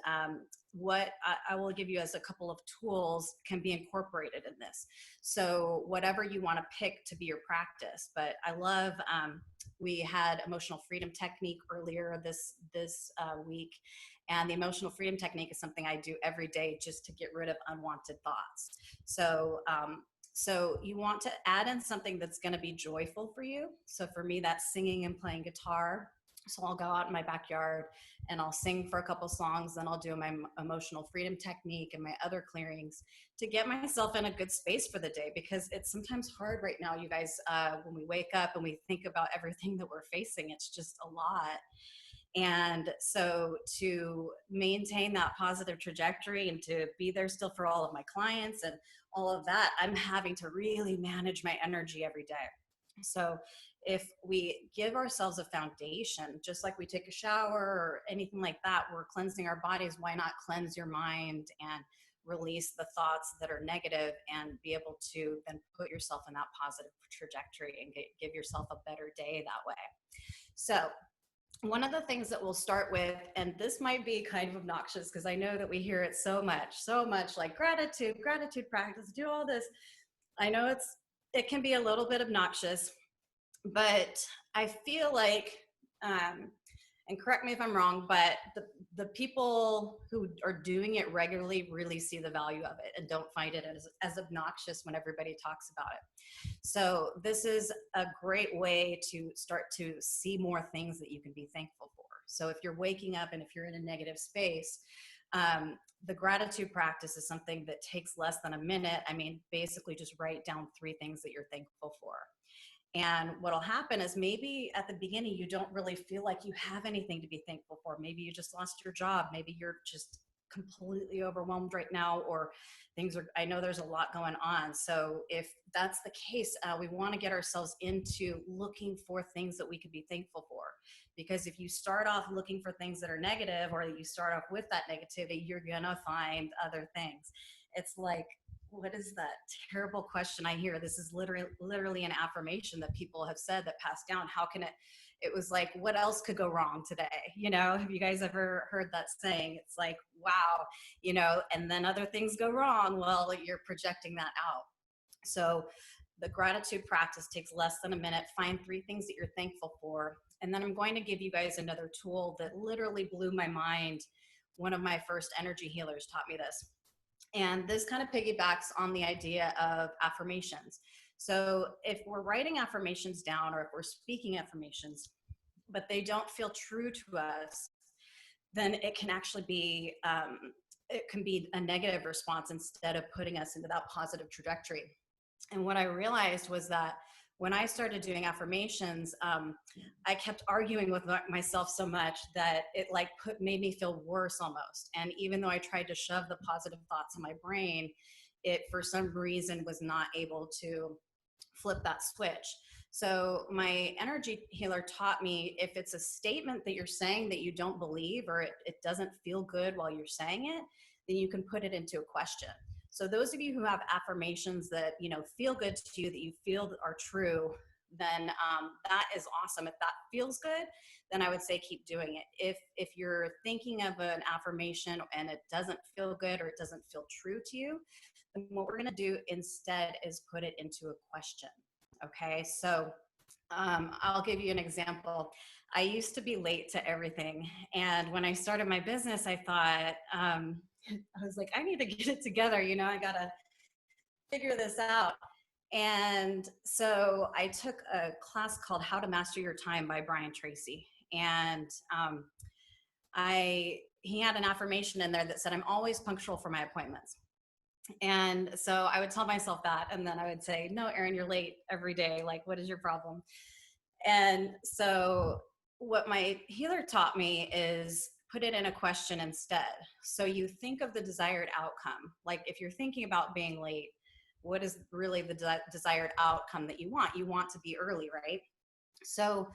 S4: what I will give you as a couple of tools can be incorporated in this. So whatever you want to pick to be your practice. But I love, we had emotional freedom technique earlier this week. And the emotional freedom technique is something I do every day just to get rid of unwanted thoughts. So you want to add in something that's going to be joyful for you. So for me, that's singing and playing guitar. So I'll go out in my backyard and I'll sing for a couple songs, then I'll do my emotional freedom technique and my other clearings to get myself in a good space for the day, because it's sometimes hard right now, you guys, when we wake up and we think about everything that we're facing, it's just a lot. And so to maintain that positive trajectory and to be there still for all of my clients and all of that, I'm having to really manage my energy every day. So if we give ourselves a foundation, just like we take a shower or anything like that, we're cleansing our bodies, why not cleanse your mind and release the thoughts that are negative and be able to then put yourself in that positive trajectory and give yourself a better day that way. So one of the things that we'll start with, and this might be kind of obnoxious because I know that we hear it so much, like gratitude practice, do all this. I know it can be a little bit obnoxious, but I feel like, and correct me if I'm wrong, but the people who are doing it regularly really see the value of it and don't find it as obnoxious when everybody talks about it. So this is a great way to start to see more things that you can be thankful for. So if you're waking up and if you're in a negative space, the gratitude practice is something that takes less than a minute. I mean, basically just write down 3 things that you're thankful for. And what'll happen is maybe at the beginning, you don't really feel like you have anything to be thankful for. Maybe you just lost your job. Maybe you're just completely overwhelmed right now, or I know there's a lot going on. So if that's the case, we want to get ourselves into looking for things that we could be thankful for. Because if you start off looking for things that are negative, or you start off with that negativity, you're going to find other things. It's like what is that terrible question I hear? This is literally an affirmation that people have said that passed down. How can it was like, what else could go wrong today? You know, have you guys ever heard that saying? It's like, wow, you know, and then other things go wrong. Well, you're projecting that out. So the gratitude practice takes less than a minute. Find 3 things that you're thankful for. And then I'm going to give you guys another tool that literally blew my mind. One of my first energy healers taught me this. And this kind of piggybacks on the idea of affirmations. So if we're writing affirmations down, or if we're speaking affirmations, but they don't feel true to us, then it can actually be, it can be a negative response instead of putting us into that positive trajectory. And what I realized was that when I started doing affirmations, I kept arguing with myself so much that it like made me feel worse almost. And even though I tried to shove the positive thoughts in my brain, it for some reason was not able to flip that switch. So my energy healer taught me, if it's a statement that you're saying that you don't believe, or it doesn't feel good while you're saying it, then you can put it into a question. So those of you who have affirmations that, you know, feel good to you, that you feel are true, then that is awesome. If that feels good, then I would say keep doing it. If you're thinking of an affirmation and it doesn't feel good or it doesn't feel true to you, then what we're going to do instead is put it into a question. Okay, so I'll give you an example. I used to be late to everything. And when I started my business, I thought, I was like, I need to get it together. You know, I got to figure this out. And so I took a class called How to Master Your Time by Brian Tracy. And he had an affirmation in there that said, I'm always punctual for my appointments. And so I would tell myself that, and then I would say, no, Erin, you're late every day. Like, what is your problem? And so what my healer taught me is put it in a question instead. So you think of the desired outcome. Like if you're thinking about being late, what is really the desired outcome that you want? You want to be early, right? So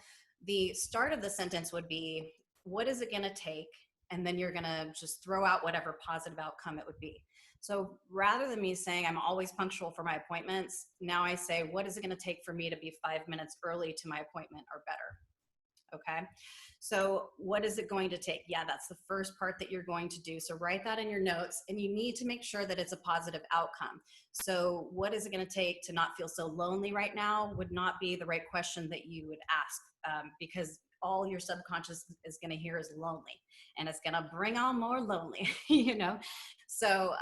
S4: the start of the sentence would be, what is it going to take? And then you're going to just throw out whatever positive outcome it would be. So rather than me saying I'm always punctual for my appointments, now I say, what is it going to take for me to be 5 minutes early to my appointment or better? Okay. So what is it going to take? Yeah, that's the first part that you're going to do. So write that in your notes, and you need to make sure that it's a positive outcome. So what is it going to take to not feel so lonely right now would not be the right question that you would ask, because all your subconscious is going to hear is lonely, and it's going to bring on more lonely, you know? So,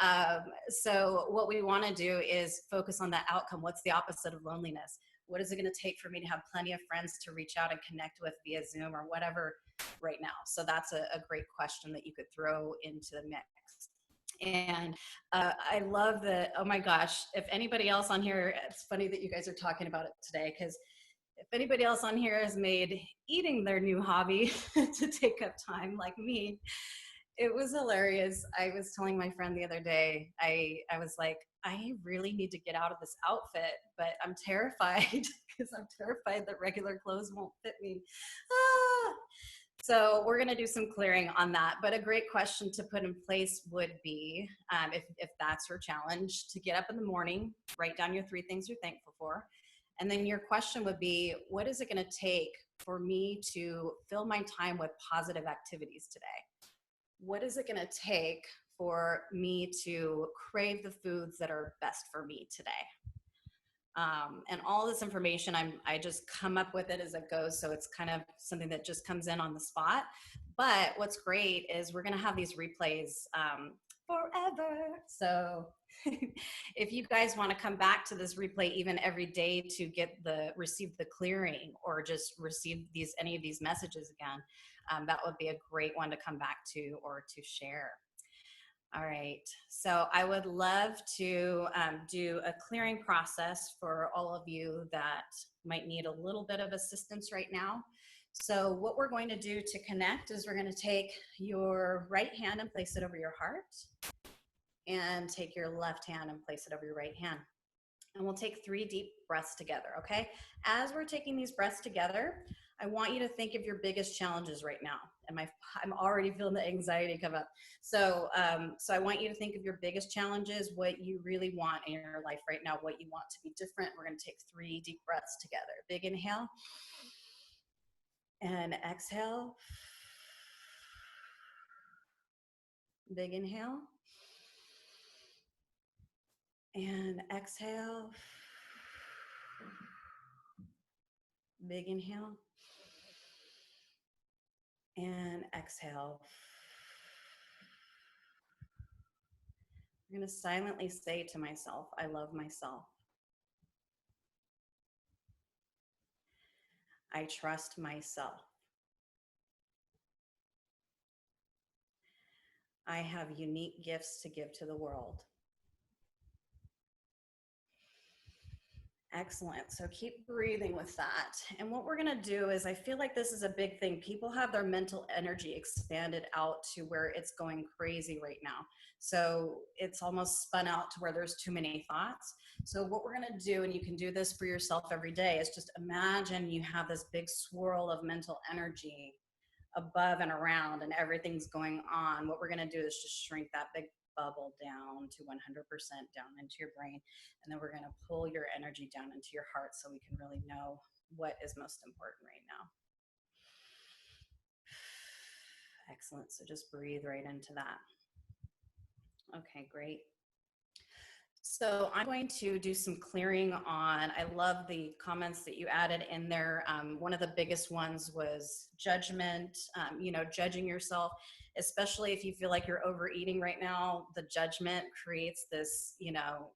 S4: so what we want to do is focus on that outcome. What's the opposite of loneliness? What is it going to take for me to have plenty of friends to reach out and connect with via Zoom or whatever right now? So that's a great question that you could throw into the mix. And I love that. Oh my gosh, if anybody else on here, it's funny that you guys are talking about it today, because if anybody else on here has made eating their new hobby to take up time like me, it was hilarious. I was telling my friend the other day, I was like, I really need to get out of this outfit, but I'm terrified because I'm terrified that regular clothes won't fit me. Ah. So we're going to do some clearing on that. But a great question to put in place would be, if that's your challenge, to get up in the morning, write down your 3 things you're thankful for. And then your question would be, what is it going to take for me to fill my time with positive activities today? What is it going to take for me to crave the foods that are best for me today? And all this information, I just come up with it as it goes. So it's kind of something that just comes in on the spot. But what's great is we're going to have these replays forever. So if you guys want to come back to this replay even every day to receive the clearing, or just receive any of these messages again, that would be a great one to come back to or to share. All right, so I would love to do a clearing process for all of you that might need a little bit of assistance right now. So what we're going to do to connect is we're going to take your right hand and place it over your heart, and take your left hand and place it over your right hand. And we'll take 3 deep breaths together, okay? As we're taking these breaths together, I want you to think of your biggest challenges right now. I'm already feeling the anxiety come up. So, so I want you to think of your biggest challenges, what you really want in your life right now, what you want to be different. We're going to take 3 deep breaths together. Big inhale and exhale. Big inhale and exhale. Big inhale and exhale. I'm going to silently say to myself, I love myself. I trust myself. I have unique gifts to give to the world. Excellent. So keep breathing with that. And what we're going to do is, I feel like this is a big thing. People have their mental energy expanded out to where it's going crazy right now. So it's almost spun out to where there's too many thoughts. So what we're going to do, and you can do this for yourself every day, is just imagine you have this big swirl of mental energy above and around, and everything's going on. What we're going to do is just shrink that big bubble down to 100% down into your brain, and then we're going to pull your energy down into your heart so we can really know what is most important right now. Excellent. So just breathe right into that. Okay, great. So I'm going to do some clearing on, I love the comments that you added in there. One of the biggest ones was judgment, judging yourself, especially if you feel like you're overeating right now. The judgment creates this,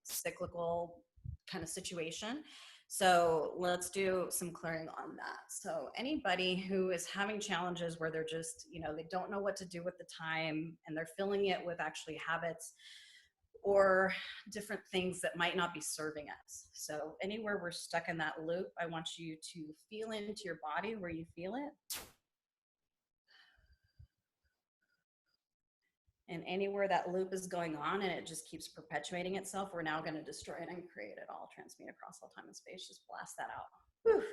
S4: cyclical kind of situation. So let's do some clearing on that. So anybody who is having challenges where they're just, they don't know what to do with the time, and they're filling it with actually habits or different things that might not be serving us. So anywhere we're stuck in that loop, I want you to feel into your body where you feel it. And anywhere that loop is going on and it just keeps perpetuating itself, we're now going to destroy it and create it all, transmute across all time and space. Just blast that out. Whew.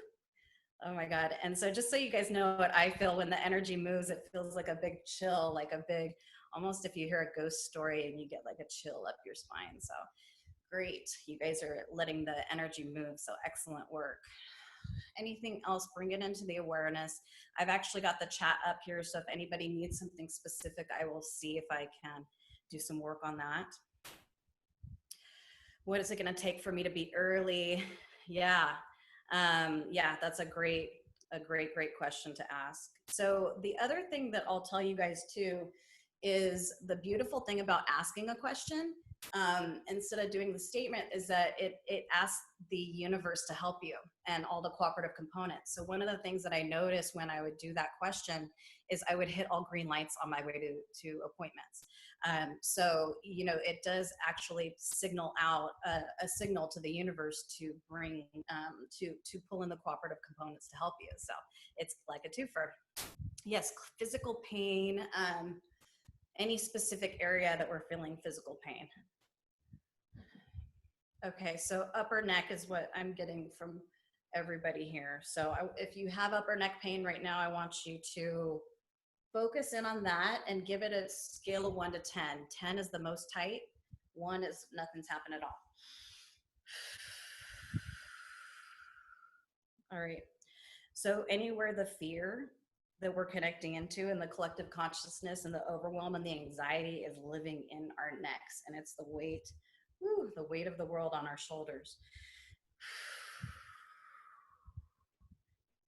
S4: Oh my God. And so just so you guys know what I feel when the energy moves, it feels like a big chill, like a big, almost if you hear a ghost story and you get like a chill up your spine. So great. You guys are letting the energy move. So excellent work. Anything else, bring it into the awareness. I've actually got the chat up here. So if anybody needs something specific, I will see if I can do some work on that. What is it going to take for me to be early? Yeah, that's a great question to ask. So the other thing that I'll tell you guys too is the beautiful thing about asking a question instead of doing the statement is that it asks the universe to help you and all the cooperative components. So one of the things that I noticed when I would do that question is I would hit all green lights on my way to appointments. So, it does actually signal out a signal to the universe to bring, to pull in the cooperative components to help you. So it's like a twofer. Yes, physical pain, any specific area that we're feeling physical pain. Okay, so upper neck is what I'm getting from everybody here. So if you have upper neck pain right now, I want you to focus in on that and give it a scale of 1 to 10. 10 is the most tight. 1 is nothing's happened at all. All right. So anywhere the fear that we're connecting into and the collective consciousness and the overwhelm and the anxiety is living in our necks, and it's the weight of the world on our shoulders.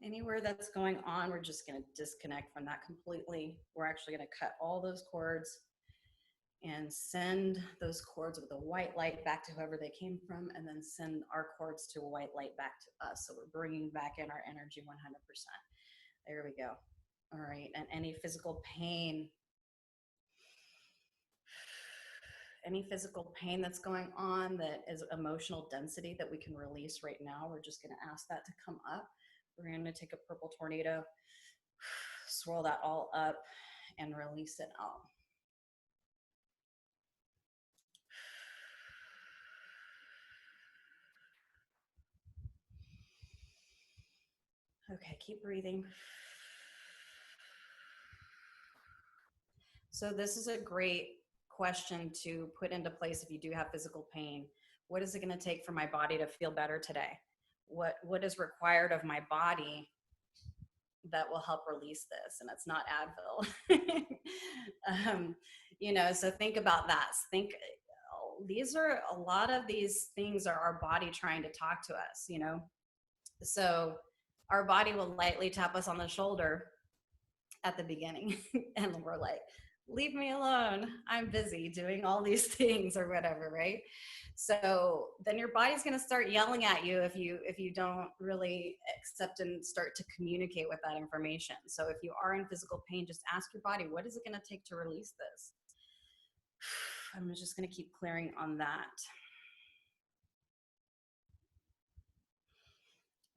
S4: Anywhere that's going on, we're just going to disconnect from that completely. We're actually going to cut all those cords and send those cords with a white light back to whoever they came from, and then send our cords to a white light back to us. So we're bringing back in our energy 100%. There we go. All right. And any physical pain that's going on that is emotional density that we can release right now, we're just going to ask that to come up. We're going to take a purple tornado, swirl that all up, and release it out. Okay, keep breathing. So this is a great question to put into place if you do have physical pain. What is it going to take for my body to feel better today? What is required of my body that will help release this? And it's not Advil. So think about that. These are a lot of these things are our body trying to talk to us, So our body will lightly tap us on the shoulder at the beginning and we're like, leave me alone, I'm busy doing all these things or whatever, right? So then your body's going to start yelling at you if you don't really accept and start to communicate with that information. So if you are in physical pain, just ask your body, what is it going to take to release this? I'm just going to keep clearing on that.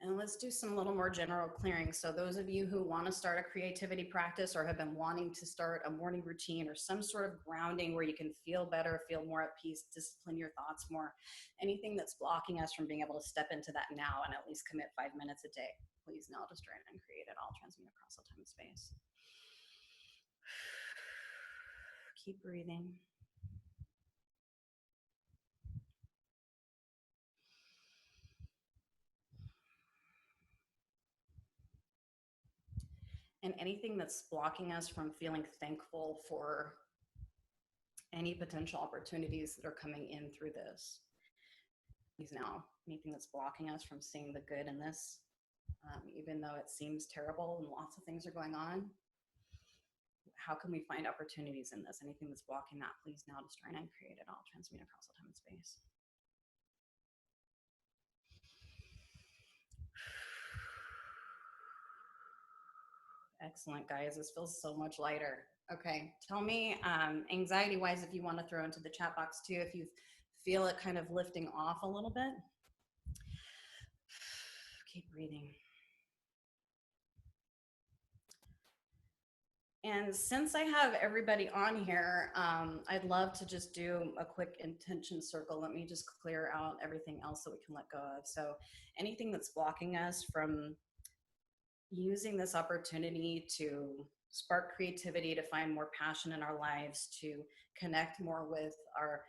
S4: And let's do some little more general clearing. So those of you who want to start a creativity practice or have been wanting to start a morning routine or some sort of grounding where you can feel better, feel more at peace, discipline your thoughts more, anything that's blocking us from being able to step into that now and at least commit 5 minutes a day, please now destroy it and create it all, transmute across all time and space. Keep breathing. And anything that's blocking us from feeling thankful for any potential opportunities that are coming in through this. Please now, anything that's blocking us from seeing the good in this, even though it seems terrible and lots of things are going on, how can we find opportunities in this? Anything that's blocking that, please now destroy and create it all, transmute across all time and space. Excellent, guys. This feels so much lighter. Okay, tell me, anxiety-wise, if you want to throw into the chat box too, if you feel it kind of lifting off a little bit. Keep breathing. And since I have everybody on here, I'd love to just do a quick intention circle. Let me just clear out everything else that we can let go of. So anything that's blocking us from using this opportunity to spark creativity, to find more passion in our lives, to connect more with our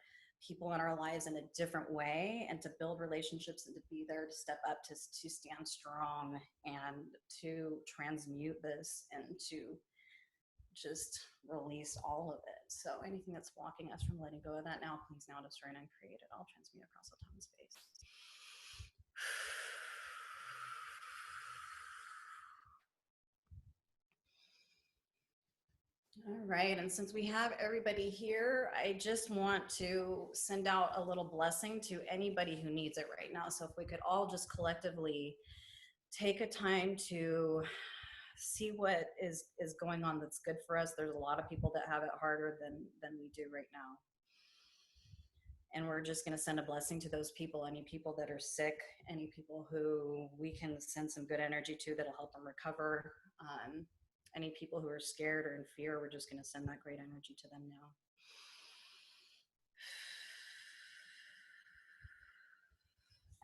S4: people in our lives in a different way, and to build relationships and to be there to step up, to stand strong and to transmute this and to just release all of it. So anything that's blocking us from letting go of that now, please now destroy and uncreate it all, transmute across all time and space. All right, and since we have everybody here, I just want to send out a little blessing to anybody who needs it right now. So if we could all just collectively take a time to see what is going on that's good for us. There's a lot of people that have it harder than we do right now. And we're just going to send a blessing to those people, any people that are sick, any people who we can send some good energy to that'll help them recover. Any people who are scared or in fear, we're just going to send that great energy to them now.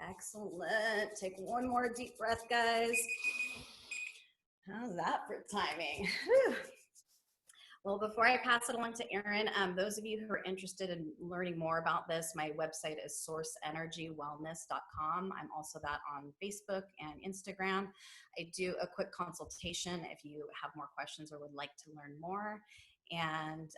S4: Excellent. Take one more deep breath, guys. How's that for timing? Whew. Well, before I pass it along to Erin, those of you who are interested in learning more about this, my website is sourceenergywellness.com. I'm also that on Facebook and Instagram. I do a quick consultation if you have more questions or would like to learn more. And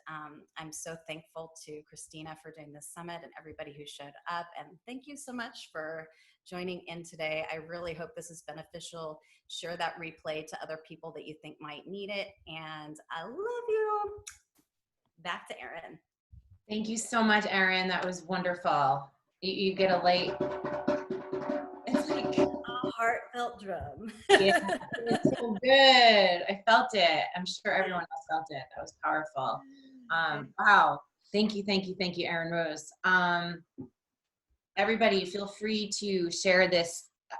S4: I'm so thankful to Christina for doing this summit and everybody who showed up. And thank you so much for joining in today. I really hope this is beneficial. Share that replay to other people that you think might need it. And I love you. Back to Erin.
S1: Thank you so much, Erin. That was wonderful. You get a light.
S4: It's like a heartfelt drum.
S1: Yeah, it's so good. I felt it. I'm sure everyone else felt it. That was powerful. Wow. Thank you, Erin Rose. Everybody, feel free to share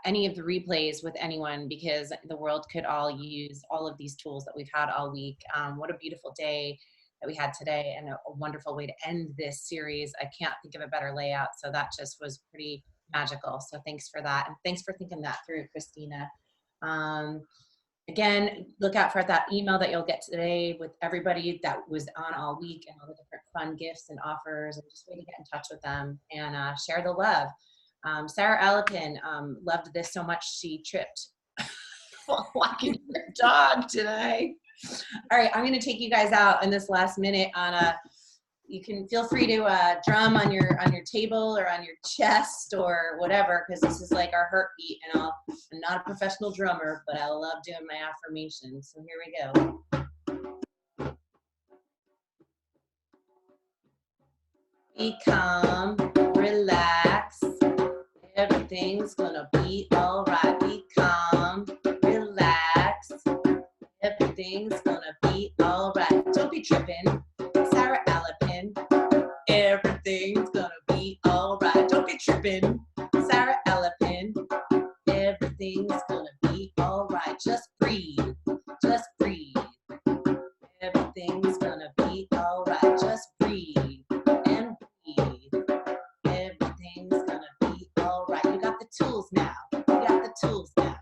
S1: any of the replays with anyone, because the world could all use all of these tools that we've had all week. What a beautiful day that we had today, and a wonderful way to end this series. I can't think of a better layout. So that just was pretty magical. So thanks for that. And thanks for thinking that through, Christina. Again, look out for that email that you'll get today with everybody that was on all week and all the different fun gifts and offers, and just way to get in touch with them and share the love. Sarah Ellipin loved this so much she tripped while walking her dog today. All right, I'm going to take you guys out in this last minute on a. You can feel free to drum on your table or on your chest or whatever, because this is like our heartbeat. And I'm not a professional drummer, but I love doing my affirmations. So here we go. Be calm, relax. Everything's gonna be all right. Be calm, relax. Everything's gonna be all right. Don't be tripping. Sarah Ellipin. Everything's gonna be all right. Don't be tripping. Sarah Ellipin. Everything's gonna be all right. Just breathe. Just breathe. Everything's gonna be all right. Just breathe and breathe. Everything's gonna be all right. You got the tools now. You got the tools now.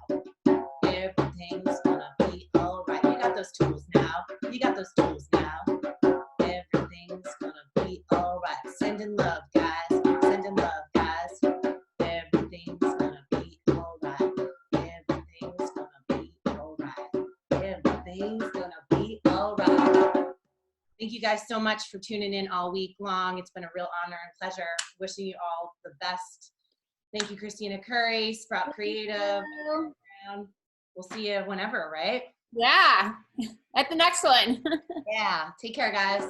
S1: Everything's gonna be all right. You got those tools now. You got those tools now. Everything's gonna be all right. Sending love, guys. Sending love, guys. Everything's gonna be all right. Everything's gonna be all right. Everything's gonna be all right. Thank you guys so much for tuning in all week long. It's been a real honor and pleasure. Wishing you all the best. Thank you, Christina Curry, Sprout Creative. We'll see you whenever, right?
S2: Yeah, at the next one.
S1: Yeah. Take care, guys.